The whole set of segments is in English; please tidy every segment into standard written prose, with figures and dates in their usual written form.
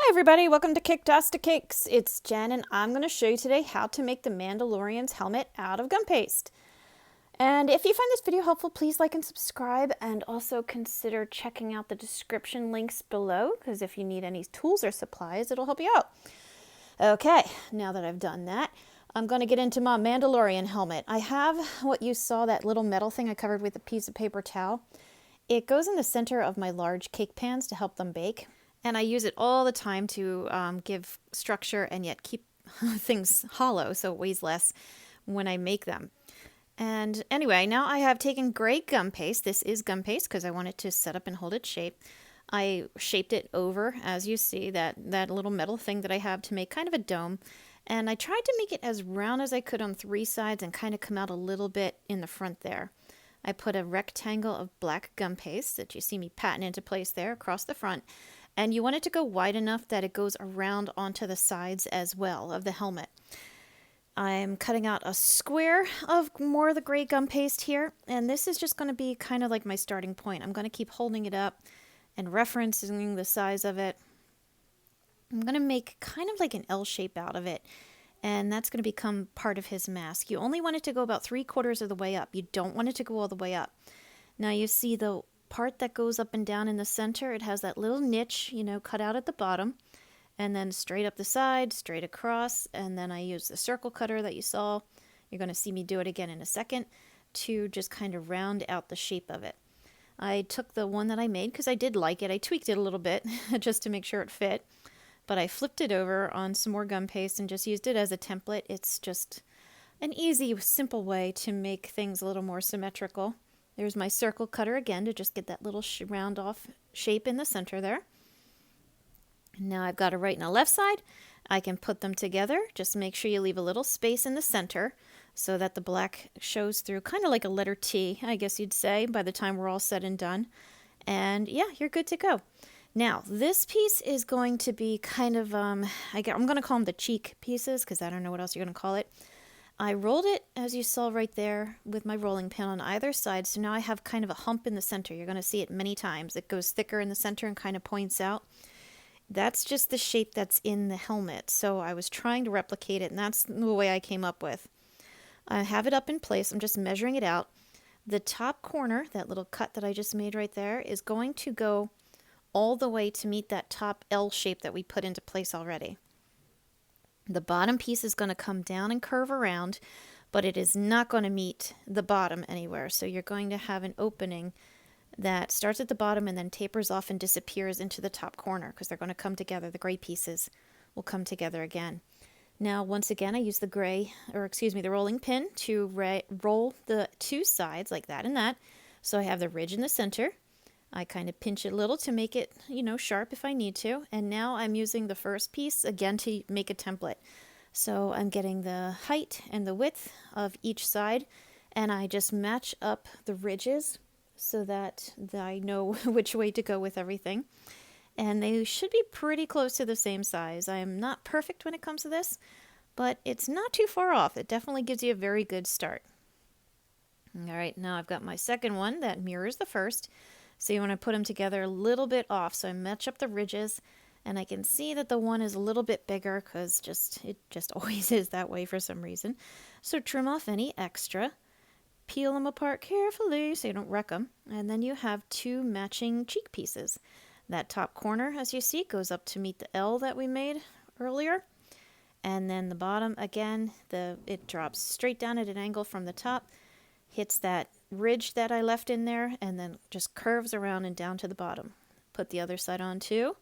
Everybody, welcome to Caketastic Cakes. It's Jen and I'm going to show you today how to make the Mandalorian's helmet out of gum paste. And if you find this video helpful, please like and subscribe, and also consider checking out the description links below, because if you need any tools or supplies, it'll help you out. Okay, now that I've done that, I'm going to get into my Mandalorian helmet. I have what you saw, that little metal thing I covered with a piece of paper towel. It goes in the center of my large cake pans to help them bake. And I use it all the time to give structure and yet keep things hollow so it weighs less when I make them. And anyway, now I have taken gray gum paste. This is gum paste because I want it to set up and hold its shape. I shaped it over, as you see, that little metal thing that I have to make kind of a dome. And I tried to make it as round as I could on three sides and kind of come out a little bit in the front there. I put a rectangle of black gum paste that you see me patting into place there across the front. And you want it to go wide enough that it goes around onto the sides as well of the helmet. I'm cutting out a square of more of the gray gum paste here, and this is just going to be kind of like my starting point. I'm going to keep holding it up and referencing the size of it. I'm going to make kind of like an L shape out of it, and that's going to become part of his mask. You only want it to go about 3/4 of the way up. You don't want it to go all the way up. Now you see the part that goes up and down in the center. It has that little niche, cut out at the bottom, and then straight up the side, straight across, and then I use the circle cutter that you saw. You're going to see me do it again in a second to just kind of round out the shape of it. I took the one that I made because I did like it. I tweaked it a little bit just to make sure it fit, but I flipped it over on some more gum paste and just used it as a template. It's just an easy, simple way to make things a little more symmetrical. There's my circle cutter again to just get that little round off shape in the center there. Now I've got a right and a left side. I can put them together. Just make sure you leave a little space in the center so that the black shows through, kind of like a letter T, I guess you'd say, by the time we're all said and done. And yeah, you're good to go. Now, this piece is going to be kind of, I'm going to call them the cheek pieces because I don't know what else you're going to call it. I rolled it, as you saw right there, with my rolling pin on either side, so now I have kind of a hump in the center. You're going to see it many times. It goes thicker in the center and kind of points out. That's just the shape that's in the helmet, so I was trying to replicate it, and that's the way I came up with. I have it up in place. I'm just measuring it out. The top corner, that little cut that I just made right there, is going to go all the way to meet that top L shape that we put into place already. The bottom piece is going to come down and curve around, but it is not going to meet the bottom anywhere. So you're going to have an opening that starts at the bottom and then tapers off and disappears into the top corner because they're going to come together. The gray pieces will come together again. Now, once again, I use the rolling pin to roll the two sides like that and that. So I have the ridge in the center. I kind of pinch it a little to make it, sharp if I need to. And now I'm using the first piece again to make a template. So I'm getting the height and the width of each side, and I just match up the ridges so that I know which way to go with everything. And they should be pretty close to the same size. I am not perfect when it comes to this, but it's not too far off. It definitely gives you a very good start. All right, now I've got my second one that mirrors the first. So you want to put them together a little bit off. So I match up the ridges, and I can see that the one is a little bit bigger because it just always is that way for some reason. So trim off any extra, peel them apart carefully so you don't wreck them, and then you have two matching cheek pieces. That top corner, as you see, goes up to meet the L that we made earlier, and then the bottom, again, it drops straight down at an angle from the top, hits that ridge that I left in there, and then just curves around and down to the bottom. Put the other side on too.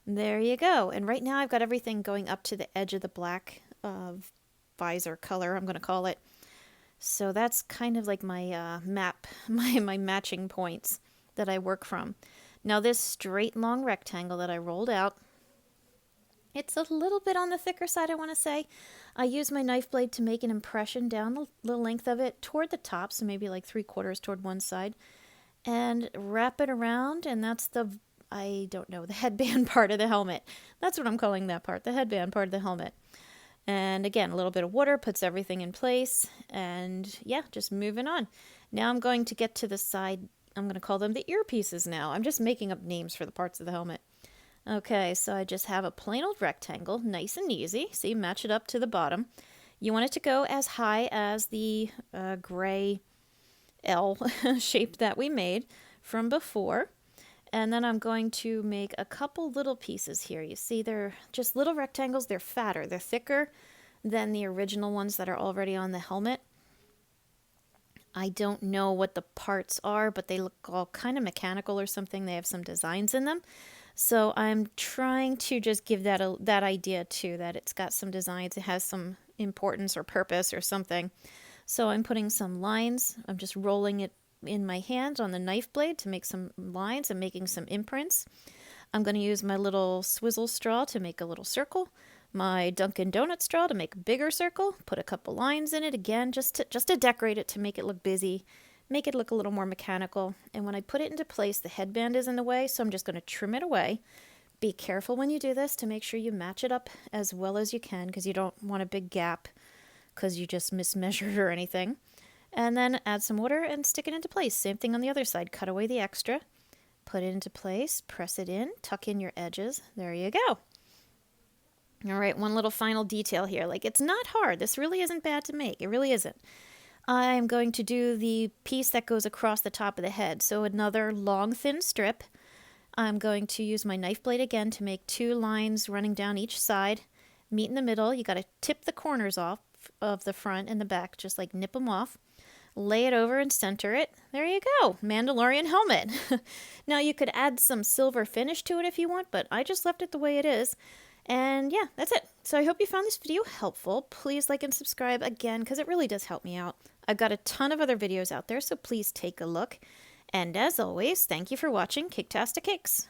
There you go. And right now I've got everything going up to the edge of the black visor color, I'm going to call it. So that's kind of like my map, my matching points that I work from. Now this straight long rectangle that I rolled out, it's a little bit on the thicker side, I want to say. I use my knife blade to make an impression down the length of it toward the top, so maybe like 3/4 toward one side, and wrap it around, and that's the headband part of the helmet. That's what I'm calling that part, the headband part of the helmet. And again, a little bit of water puts everything in place, and yeah, just moving on. Now I'm going to get to the side. I'm going to call them the earpieces now. I'm just making up names for the parts of the helmet. Okay, so I just have a plain old rectangle, nice and easy. See, match it up to the bottom. You want it to go as high as the gray L shape that we made from before. And then I'm going to make a couple little pieces here. You see, they're just little rectangles. They're fatter. They're thicker than the original ones that are already on the helmet. I don't know what the parts are, but they look all kind of mechanical or something. They have some designs in them. So I'm trying to just give that idea too, that it's got some designs. It has some importance or purpose or something. So I'm putting some lines. I'm just rolling it in my hand on the knife blade to make some lines and making some imprints. I'm going to use my little swizzle straw to make a little circle, my Dunkin' Donut straw to make a bigger circle, put a couple lines in it again just to decorate it, to make it look busy, make it look a little more mechanical. And when I put it into place, the headband is in the way, so I'm just going to trim it away. Be careful when you do this to make sure you match it up as well as you can, because you don't want a big gap because you just mismeasured or anything. And then add some water and stick it into place. Same thing on the other side. Cut away the extra, put it into place, press it in, tuck in your edges. There you go. All right, one little final detail here. Like, it's not hard. This really isn't bad to make. It really isn't. I'm going to do the piece that goes across the top of the head. So another long, thin strip. I'm going to use my knife blade again to make 2 lines running down each side. Meet in the middle. You got to tip the corners off of the front and the back, just like nip them off. Lay it over and center it. There you go. Mandalorian helmet. Now you could add some silver finish to it if you want, but I just left it the way it is. And yeah, that's it. So I hope you found this video helpful. Please like and subscribe again, because it really does help me out. I've got a ton of other videos out there, so please take a look. And as always, thank you for watching Caketastic Cakes.